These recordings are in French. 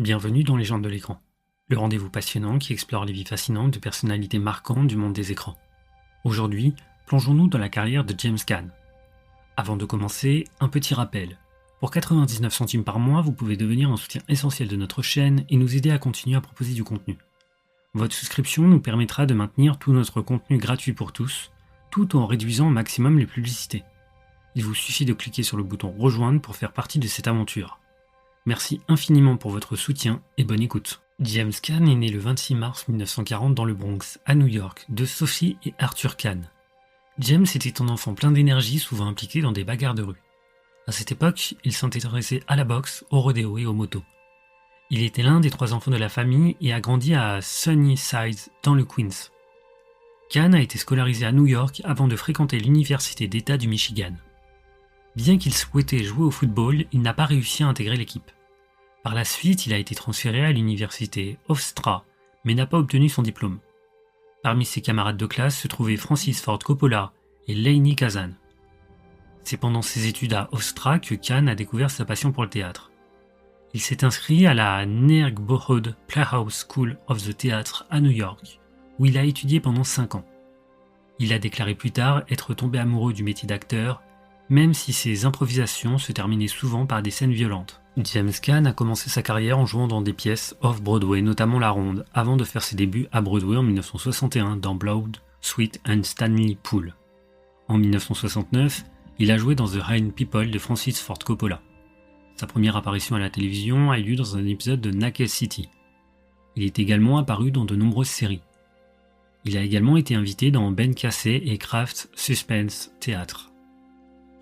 Bienvenue dans Légendes de l'écran, le rendez-vous passionnant qui explore les vies fascinantes de personnalités marquantes du monde des écrans. Aujourd'hui, plongeons-nous dans la carrière de James Caan. Avant de commencer, un petit rappel. Pour 99 centimes par mois, vous pouvez devenir un soutien essentiel de notre chaîne et nous aider à continuer à proposer du contenu. Votre souscription nous permettra de maintenir tout notre contenu gratuit pour tous, tout en réduisant au maximum les publicités. Il vous suffit de cliquer sur le bouton rejoindre pour faire partie de cette aventure. Merci infiniment pour votre soutien et bonne écoute. James Caan est né le 26 mars 1940 dans le Bronx, à New York, de Sophie et Arthur Caan. James était un enfant plein d'énergie, souvent impliqué dans des bagarres de rue. À cette époque, il s'intéressait à la boxe, au rodéo et aux motos. Il était l'un des 3 enfants de la famille et a grandi à Sunnyside, dans le Queens. Caan a été scolarisé à New York avant de fréquenter l'université d'État du Michigan. Bien qu'il souhaitait jouer au football, il n'a pas réussi à intégrer l'équipe. Par la suite, il a été transféré à l'université Hofstra, mais n'a pas obtenu son diplôme. Parmi ses camarades de classe se trouvaient Francis Ford Coppola et Lainie Kazan. C'est pendant ses études à Hofstra que Caan a découvert sa passion pour le théâtre. Il s'est inscrit à la Neighborhood Playhouse School of the Theatre à New York, où il a étudié pendant 5 ans. Il a déclaré plus tard être tombé amoureux du métier d'acteur, même si ses improvisations se terminaient souvent par des scènes violentes. James Caan a commencé sa carrière en jouant dans des pièces off-Broadway, notamment La Ronde, avant de faire ses débuts à Broadway en 1961 dans Blood, Sweat and Stanley Pool. En 1969, il a joué dans The Rain People de Francis Ford Coppola. Sa première apparition à la télévision a eu lieu dans un épisode de Naked City. Il est également apparu dans de nombreuses séries. Il a également été invité dans Ben Cassé et Kraft Suspense Theatre.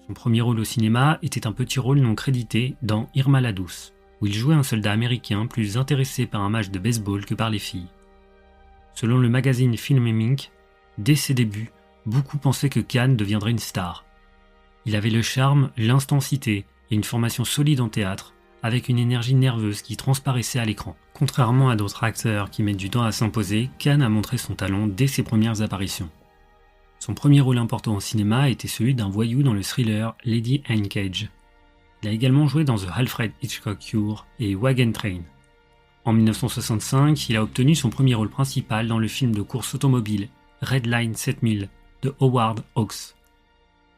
Son premier rôle au cinéma était un petit rôle non crédité dans Irma la Douce, où il jouait un soldat américain plus intéressé par un match de baseball que par les filles. Selon le magazine Film & Mink, dès ses débuts, beaucoup pensaient que Caan deviendrait une star. Il avait le charme, l'intensité et une formation solide en théâtre, avec une énergie nerveuse qui transparaissait à l'écran. Contrairement à d'autres acteurs qui mettent du temps à s'imposer, Caan a montré son talent dès ses premières apparitions. Son premier rôle important au cinéma était celui d'un voyou dans le thriller Lady Anne Cage. Il a également joué dans The Alfred Hitchcock Cure et Wagon Train. En 1965, il a obtenu son premier rôle principal dans le film de course automobile Red Line 7000 de Howard Hawks.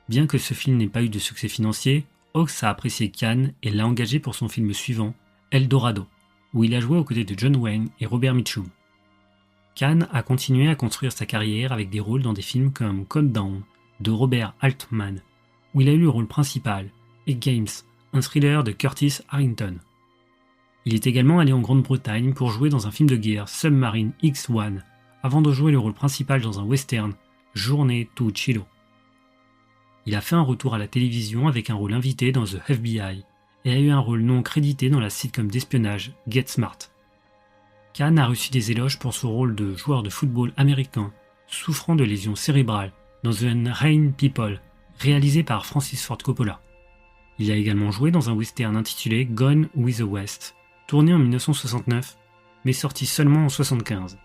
Bien que ce film n'ait pas eu de succès financier, Hawks a apprécié Caan et l'a engagé pour son film suivant, El Dorado, où il a joué aux côtés de John Wayne et Robert Mitchum. Caan a continué à construire sa carrière avec des rôles dans des films comme Countdown de Robert Altman, où il a eu le rôle principal, et Games, un thriller de Curtis Harrington. Il est également allé en Grande-Bretagne pour jouer dans un film de guerre Submarine X-1, avant de jouer le rôle principal dans un western, Journée to Chilo. Il a fait un retour à la télévision avec un rôle invité dans The FBI, et a eu un rôle non crédité dans la sitcom d'espionnage Get Smart. Caan a reçu des éloges pour son rôle de joueur de football américain souffrant de lésions cérébrales dans The Rain People, réalisé par Francis Ford Coppola. Il a également joué dans un western intitulé Gone with the West, tourné en 1969, mais sorti seulement en 1975.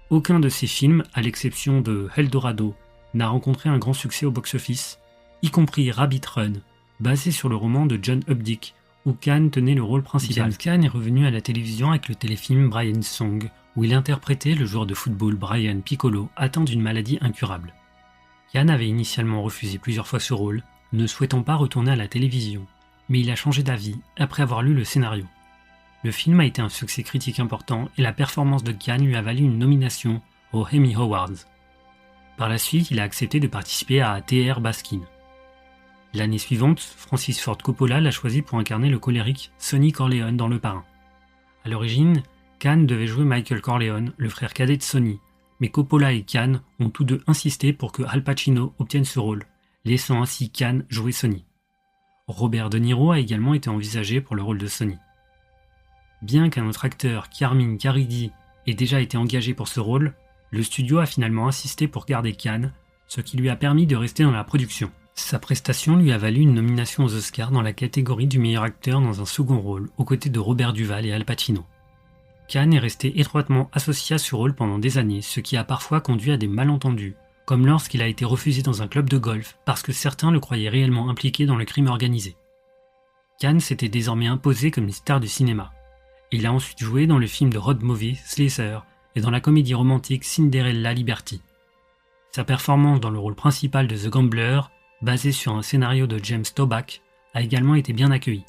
Aucun de ces films, à l'exception de El Dorado, n'a rencontré un grand succès au box-office, y compris Rabbit Run, basé sur le roman de John Updike, où Caan tenait le rôle principal. James Caan est revenu à la télévision avec le téléfilm Brian's Song, où il interprétait le joueur de football Brian Piccolo atteint d'une maladie incurable. Caan avait initialement refusé plusieurs fois ce rôle, ne souhaitant pas retourner à la télévision, mais il a changé d'avis après avoir lu le scénario. Le film a été un succès critique important et la performance de Caan lui a valu une nomination aux Emmy Awards. Par la suite, il a accepté de participer à T.R. Baskin. L'année suivante, Francis Ford Coppola l'a choisi pour incarner le colérique Sonny Corleone dans Le Parrain. À l'origine, Caan devait jouer Michael Corleone, le frère cadet de Sonny, mais Coppola et Caan ont tous deux insisté pour que Al Pacino obtienne ce rôle, laissant ainsi Caan jouer Sonny. Robert De Niro a également été envisagé pour le rôle de Sonny. Bien qu'un autre acteur, Carmine Caridi, ait déjà été engagé pour ce rôle, le studio a finalement insisté pour garder Caan, ce qui lui a permis de rester dans la production. Sa prestation lui a valu une nomination aux Oscars dans la catégorie du meilleur acteur dans un second rôle, aux côtés de Robert Duvall et Al Pacino. Caan est resté étroitement associé à ce rôle pendant des années, ce qui a parfois conduit à des malentendus, comme lorsqu'il a été refusé dans un club de golf parce que certains le croyaient réellement impliqué dans le crime organisé. Caan s'était désormais imposé comme une star du cinéma, Il a ensuite joué dans le film de road movie Sleazer et dans la comédie romantique Cinderella Liberty. Sa performance dans le rôle principal de The Gambler, basé sur un scénario de James Toback, a également été bien accueilli.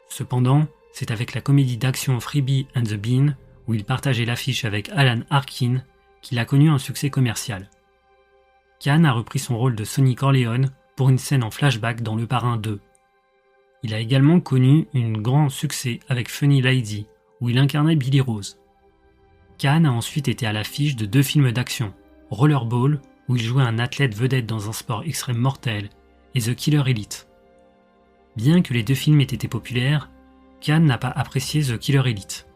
Cependant, c'est avec la comédie d'action Freebie and the Bean, où il partageait l'affiche avec Alan Arkin, qu'il a connu un succès commercial. Caan a repris son rôle de Sonny Corleone pour une scène en flashback dans Le Parrain 2. Il a également connu un grand succès avec Funny Lady, où il incarnait Billy Rose. Caan a ensuite été à l'affiche de 2 films d'action, Rollerball, où il jouait un athlète vedette dans un sport extrême mortel, et The Killer Elite. Bien que les 2 films aient été populaires, Caan n'a pas apprécié The Killer Elite.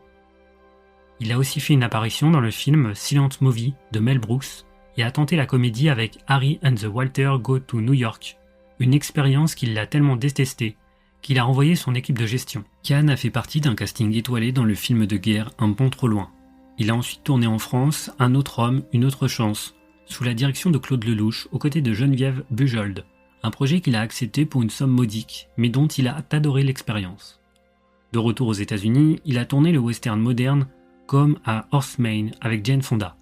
Il a aussi fait une apparition dans le film Silent Movie de Mel Brooks et a tenté la comédie avec Harry and the Walter Go to New York, une expérience qu'il a tellement détestée qu'il a renvoyé son équipe de gestion. Caan a fait partie d'un casting étoilé dans le film de guerre Un pont trop loin. Il a ensuite tourné en France Un autre homme, une autre chance, sous la direction de Claude Lelouch aux côtés de Geneviève Bujold, un projet qu'il a accepté pour une somme modique, mais dont il a adoré l'expérience. De retour aux États-Unis, il a tourné le western moderne comme à Horseman avec Jane Fonda.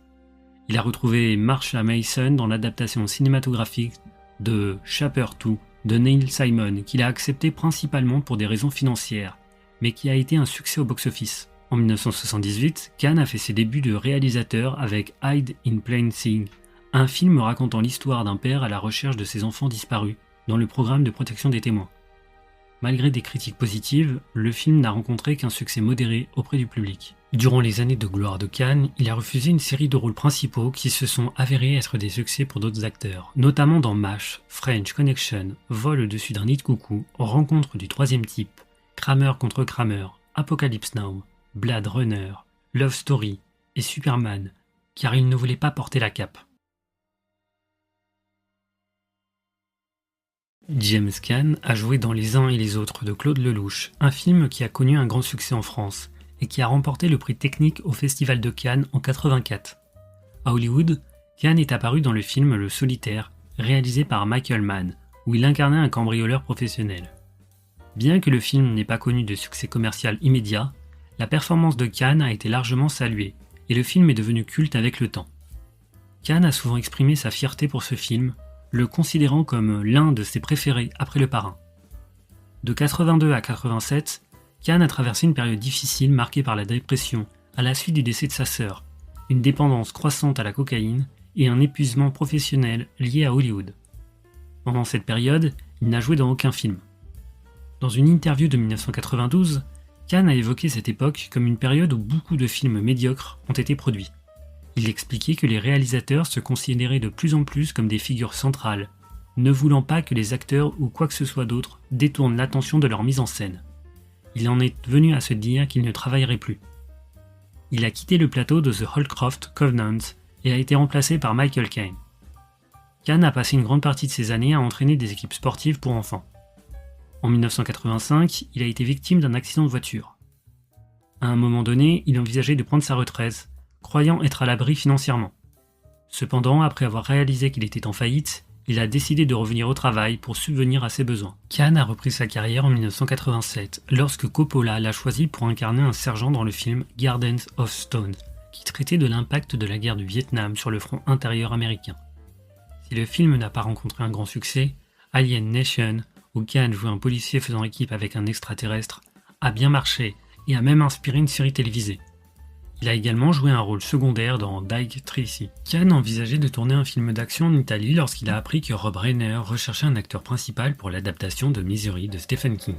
Il a retrouvé Marsha Mason dans l'adaptation cinématographique de Shaper 2 de Neil Simon, qu'il a accepté principalement pour des raisons financières, mais qui a été un succès au box-office. En 1978, Caan a fait ses débuts de réalisateur avec Hide in Plain Sight, un film racontant l'histoire d'un père à la recherche de ses enfants disparus dans le programme de protection des témoins. Malgré des critiques positives, le film n'a rencontré qu'un succès modéré auprès du public. Durant les années de gloire de Caan, il a refusé une série de rôles principaux qui se sont avérés être des succès pour d'autres acteurs, notamment dans MASH, French Connection, Vol au-dessus d'un nid de coucou, Rencontre du troisième type, Kramer contre Kramer, Apocalypse Now, Blade Runner, Love Story et Superman, car il ne voulait pas porter la cape. James Caan a joué dans Les uns et les autres de Claude Lelouch, un film qui a connu un grand succès en France et qui a remporté le prix technique au Festival de Cannes en 1984. À Hollywood, Caan est apparu dans le film Le Solitaire, réalisé par Michael Mann, où il incarnait un cambrioleur professionnel. Bien que le film n'ait pas connu de succès commercial immédiat, la performance de Caan a été largement saluée, et le film est devenu culte avec le temps. Caan a souvent exprimé sa fierté pour ce film, le considérant comme l'un de ses préférés après Le Parrain. De 82 à 87, Caan a traversé une période difficile marquée par la dépression à la suite du décès de sa sœur, une dépendance croissante à la cocaïne et un épuisement professionnel lié à Hollywood. Pendant cette période, il n'a joué dans aucun film. Dans une interview de 1992, Caan a évoqué cette époque comme une période où beaucoup de films médiocres ont été produits. Il expliquait que les réalisateurs se considéraient de plus en plus comme des figures centrales, ne voulant pas que les acteurs ou quoi que ce soit d'autre détournent l'attention de leur mise en scène. Il en est venu à se dire qu'il ne travaillerait plus. Il a quitté le plateau de The Holcroft Covenant et a été remplacé par Michael Caine. Caan a passé une grande partie de ses années à entraîner des équipes sportives pour enfants. En 1985, il a été victime d'un accident de voiture. À un moment donné, il envisageait de prendre sa retraite, croyant être à l'abri financièrement. Cependant, après avoir réalisé qu'il était en faillite, il a décidé de revenir au travail pour subvenir à ses besoins. Caan a repris sa carrière en 1987, lorsque Coppola l'a choisi pour incarner un sergent dans le film Gardens of Stone, qui traitait de l'impact de la guerre du Vietnam sur le front intérieur américain. Si le film n'a pas rencontré un grand succès, Alien Nation, où Caan joue un policier faisant équipe avec un extraterrestre, a bien marché et a même inspiré une série télévisée. Il a également joué un rôle secondaire dans Dick Tracy. Caan envisageait de tourner un film d'action en Italie lorsqu'il a appris que Rob Reiner recherchait un acteur principal pour l'adaptation de Misery de Stephen King.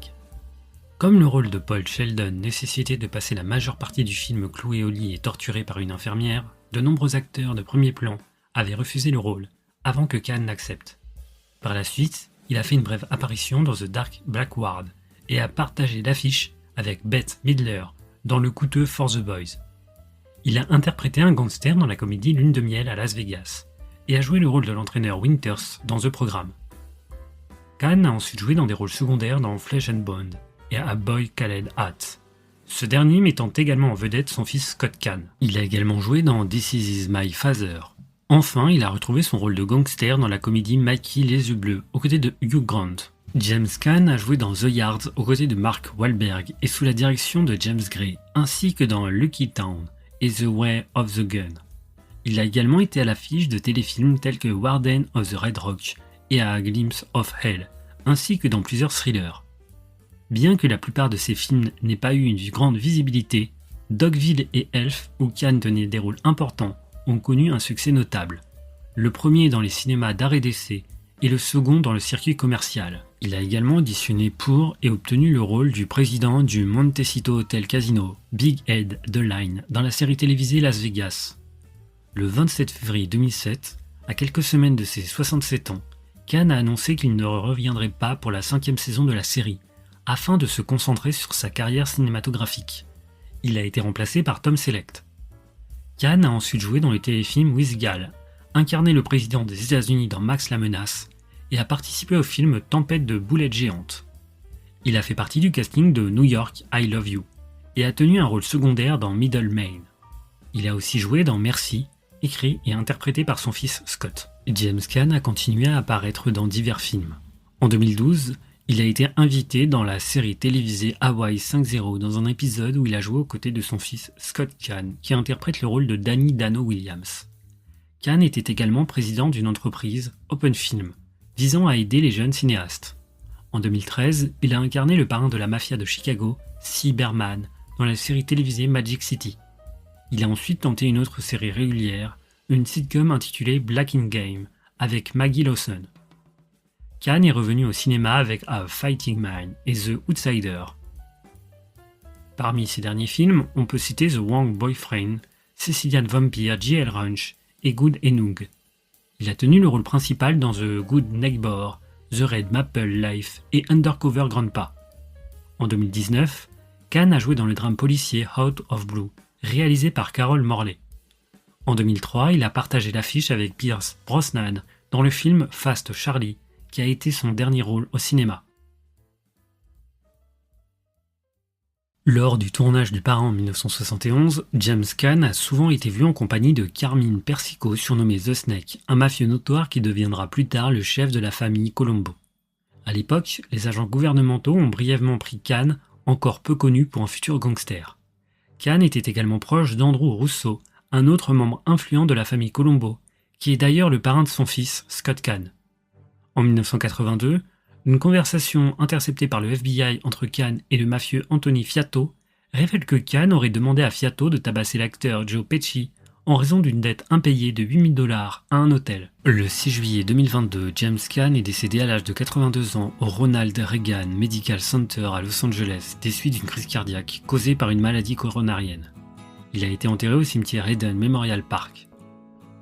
Comme le rôle de Paul Sheldon nécessitait de passer la majeure partie du film cloué au lit et torturé par une infirmière, de nombreux acteurs de premier plan avaient refusé le rôle, avant que Caan l'accepte. Par la suite, il a fait une brève apparition dans The Dark Backward et a partagé l'affiche avec Bette Midler dans le coûteux For the Boys. Il a interprété un gangster dans la comédie Lune de miel à Las Vegas et a joué le rôle de l'entraîneur Winters dans The Programme. Caan a ensuite joué dans des rôles secondaires dans Flesh and Bone et à Boy Khaled Hat, ce dernier mettant également en vedette son fils Scott Caan. Il a également joué dans This Is My Father, Enfin, il a retrouvé son rôle de gangster dans la comédie Mikey les yeux bleus, aux côtés de Hugh Grant. James Caan a joué dans The Yard aux côtés de Mark Wahlberg et sous la direction de James Gray, ainsi que dans Lucky Town et The Way of the Gun. Il a également été à l'affiche de téléfilms tels que Warden of the Red Rock et A Glimpse of Hell, ainsi que dans plusieurs thrillers. Bien que la plupart de ces films n'aient pas eu une grande visibilité, Dogville et Elf, où Caan tenait des rôles importants, ont connu un succès notable. Le premier dans les cinémas d'art et d'essai et le second dans le circuit commercial. Il a également auditionné pour et obtenu le rôle du président du Montecito Hotel Casino, Big Ed DeLine, dans la série télévisée Las Vegas. Le 27 février 2007, à quelques semaines de ses 67 ans, Caan a annoncé qu'il ne reviendrait pas pour la 5e saison de la série, afin de se concentrer sur sa carrière cinématographique. Il a été remplacé par Tom Selleck. Caan a ensuite joué dans le téléfilm With Gal, incarné le président des États-Unis dans Max la menace, et a participé au film Tempête de boulettes géantes. Il a fait partie du casting de New York, I Love You, et a tenu un rôle secondaire dans Middle Maine. Il a aussi joué dans Merci, écrit et interprété par son fils Scott. James Caan a continué à apparaître dans divers films. En 2012, il a été invité dans la série télévisée Hawaii 5-0 dans un épisode où il a joué aux côtés de son fils Scott Caan, qui interprète le rôle de Danny Dano Williams. Caan était également président d'une entreprise, Open Film, visant à aider les jeunes cinéastes. En 2013, il a incarné le parrain de la mafia de Chicago, Cyberman, dans la série télévisée Magic City. Il a ensuite tenté une autre série régulière, une sitcom intitulée Black in Game, avec Maggie Lawson. Caan est revenu au cinéma avec A Fighting Man et The Outsider. Parmi ses derniers films, on peut citer The Wrong Boyfriend, Sicilian Vampire, J.L. Ranch et Good Enough. Il a tenu le rôle principal dans The Good Neighbor, The Red Maple Life et Undercover Grandpa. En 2019, Caan a joué dans le drame policier Out of Blue, réalisé par Carol Morley. En 2003, il a partagé l'affiche avec Pierce Brosnan dans le film Fast Charlie, qui a été son dernier rôle au cinéma. Lors du tournage du Parrain en 1971, James Caan a souvent été vu en compagnie de Carmine Persico, surnommé The Snake, un mafieux notoire qui deviendra plus tard le chef de la famille Colombo. À l'époque, les agents gouvernementaux ont brièvement pris Caan, encore peu connu pour un futur gangster. Caan était également proche d'Andrew Russo, un autre membre influent de la famille Colombo, qui est d'ailleurs le parrain de son fils, Scott Caan. En 1982, une conversation interceptée par le FBI entre Caan et le mafieux Anthony Fiato révèle que Caan aurait demandé à Fiato de tabasser l'acteur Joe Pesci en raison d'une dette impayée de $8 000 à un hôtel. Le 6 juillet 2022, James Caan est décédé à l'âge de 82 ans au Ronald Reagan Medical Center à Los Angeles des suites d'une crise cardiaque causée par une maladie coronarienne. Il a été enterré au cimetière Eden Memorial Park.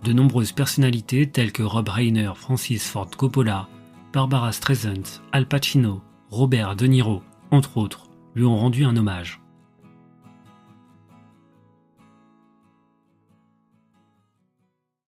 De nombreuses personnalités telles que Rob Reiner, Francis Ford Coppola, Barbara Streisand, Al Pacino, Robert De Niro, entre autres, lui ont rendu un hommage.